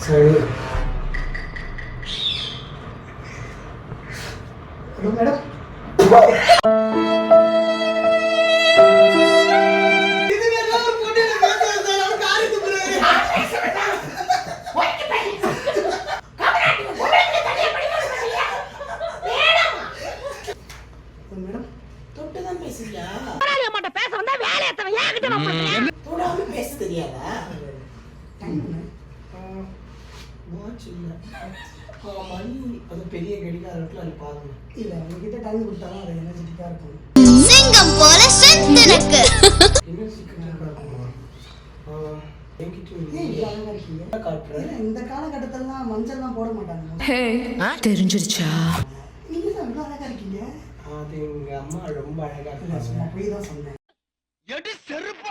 சரி. Hello madam. Madam தொட்டுதான் பேசுறியா? பேச வந்தா வேலை எத்தனை ஏகிட்ட நான் பண்றேன். தொடாம பேச தெரியாதா? டைம் என்ன? வாட்ச் இல்ல. மணி அது பெரிய கடிகாரம் இருக்குல்ல, அது பாருங்க. இல்லை உங்ககிட்ட டைம் கொடுத்தாலும் அது எனர்ஜெட்டிக்காக இருக்கும். சிங்கம் போல ஸ்ட்ரென்த் எனக்கு. என்ன சீக்கிரமா இருக்குமா? என்கிட்ட ஏன் இவ்வளோ அழகாக இருக்கீங்க? காட்டுறேன். ஏன்னா இந்த காலகட்டத்திலலாம் மஞ்சள்லாம் போட மாட்டாங்க. தெரிஞ்சிருச்சா? நீங்க தான் இவ்வளோ அழகாக இருக்கீங்க. அது எங்க அம்மா ரொம்ப அழகா இல்லை இருக்காங்க. சும்மா போய் தான் சொன்னேன்.